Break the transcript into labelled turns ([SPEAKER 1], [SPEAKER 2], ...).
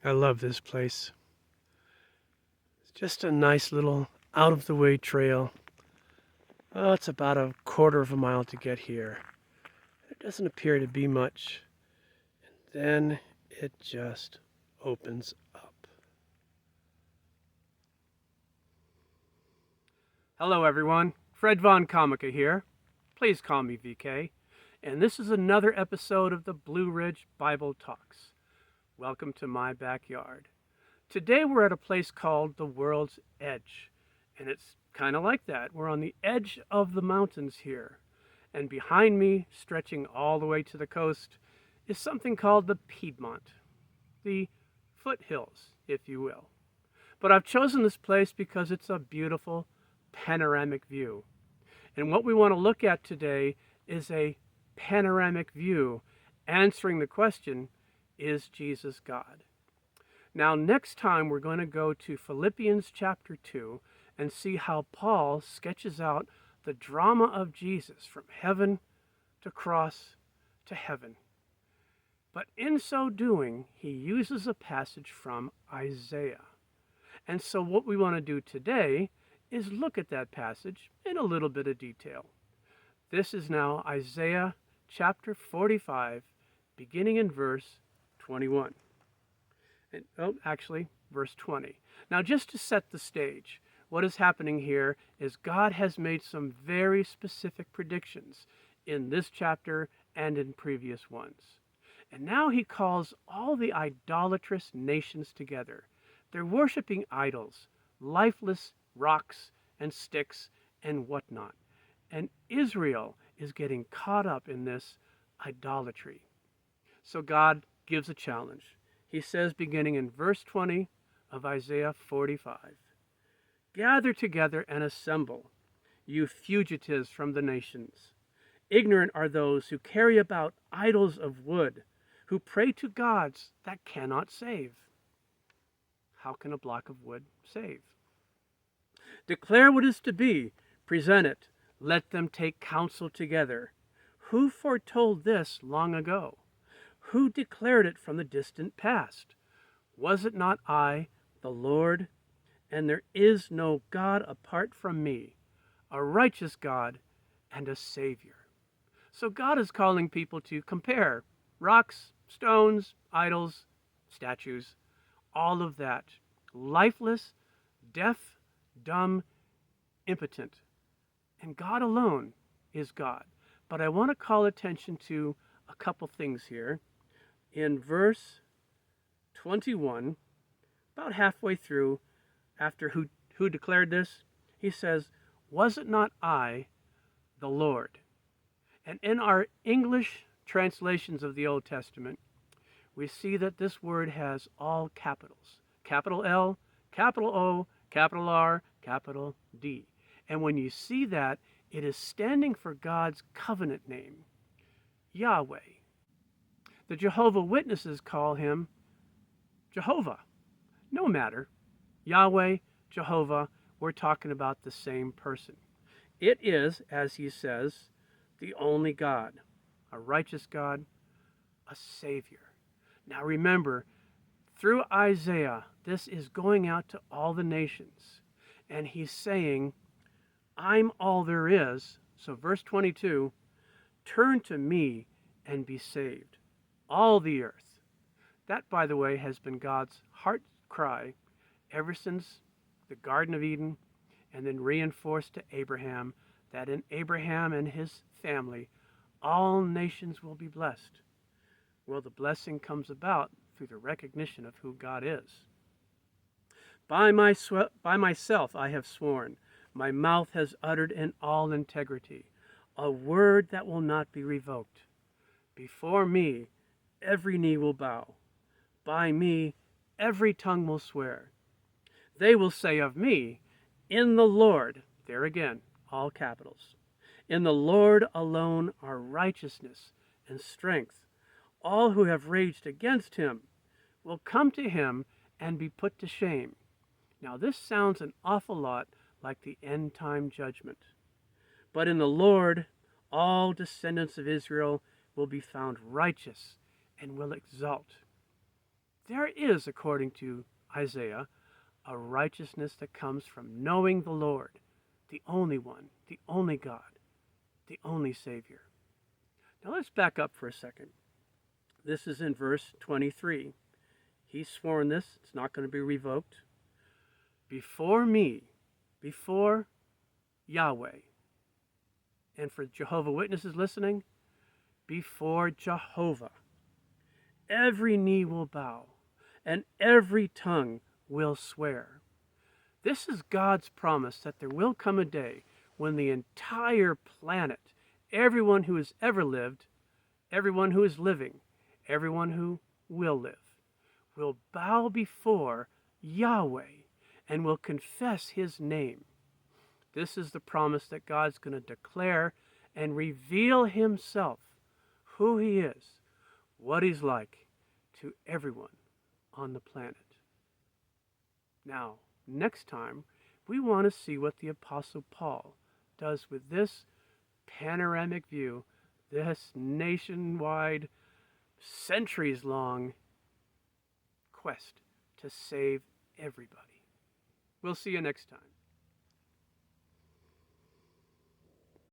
[SPEAKER 1] I love this place. It's just a nice little out of the way trail. Oh, it's about a quarter of a mile to get here. There doesn't appear to be much. Then it just opens up. Hello, everyone. Fred Von Comica here. Please call me VK. And this is another episode of the Blue Ridge Bible Talks. Welcome to my backyard. Today we're at a place called the World's Edge, and it's kind of like that. We're on the edge of the mountains here, and behind me, stretching all the way to the coast, is something called the Piedmont, the foothills, if you will. But I've chosen this place because it's a beautiful panoramic view. And what we want to look at today is a panoramic view answering the question, is Jesus God? Now, next time we're going to go to Philippians chapter 2 and see how Paul sketches out the drama of Jesus from heaven to cross to heaven. But in so doing, he uses a passage from Isaiah. And so what we want to do today is look at that passage in a little bit of detail. This is now Isaiah chapter 45, beginning in verse 21. Verse 20. Now, just to set the stage, what is happening here is God has made some very specific predictions in this chapter and in previous ones. And now he calls all the idolatrous nations together. They're worshiping idols, lifeless rocks and sticks and whatnot. And Israel is getting caught up in this idolatry. So God gives a challenge. He says, beginning in verse 20 of Isaiah 45, "Gather together and assemble, you fugitives from the nations. Ignorant are those who carry about idols of wood, who pray to gods that cannot save." How can a block of wood save? "Declare what is to be, present it, let them take counsel together. Who foretold this long ago? Who declared it from the distant past? Was it not I, the Lord? And there is no God apart from me, a righteous God and a Savior." So God is calling people to compare rocks, stones, idols, statues, all of that. Lifeless, deaf, dumb, impotent. And God alone is God. But I want to call attention to a couple things here. In verse 21, about halfway through, after who declared this, he says, "Was it not I, the Lord?" And in our English translations of the Old Testament, we see that this word has all capitals. Capital L, capital O, capital R, capital D. And when you see that, it is standing for God's covenant name, Yahweh. The Jehovah Witnesses call him Jehovah. No matter. Yahweh, Jehovah, we're talking about the same person. It is, as he says, the only God, a righteous God, a Savior. Now remember, through Isaiah, this is going out to all the nations. And he's saying, I'm all there is. So verse 22, turn to me and be saved, all the earth. That, by the way, has been God's heart cry ever since the Garden of Eden, and then reinforced to Abraham, that in Abraham and his family, all nations will be blessed. Well, the blessing comes about through the recognition of who God is. By myself I have sworn, my mouth has uttered in all integrity, a word that will not be revoked. Before me, every knee will bow. By me, every tongue will swear. They will say of me, in the Lord, there again, all capitals, in the Lord alone are righteousness and strength. All who have raged against him will come to him and be put to shame. Now this sounds an awful lot like the end time judgment. But in the Lord, all descendants of Israel will be found righteous and will exult. There is, according to Isaiah, a righteousness that comes from knowing the Lord, the only one, the only God, the only Savior. Now let's back up for a second. This is in verse 23. He's sworn this, it's not going to be revoked. Before me, before Yahweh, and for Jehovah Witnesses listening, before Jehovah, every knee will bow and every tongue will swear. This is God's promise that there will come a day when the entire planet, everyone who has ever lived, everyone who is living, everyone who will live, will bow before Yahweh and will confess his name. This is the promise that God's going to declare and reveal himself, who he is, what he's like, to everyone on the planet. Now, next time, we want to see what the Apostle Paul does with this panoramic view, this nationwide, centuries-long quest to save everybody. We'll see you next time.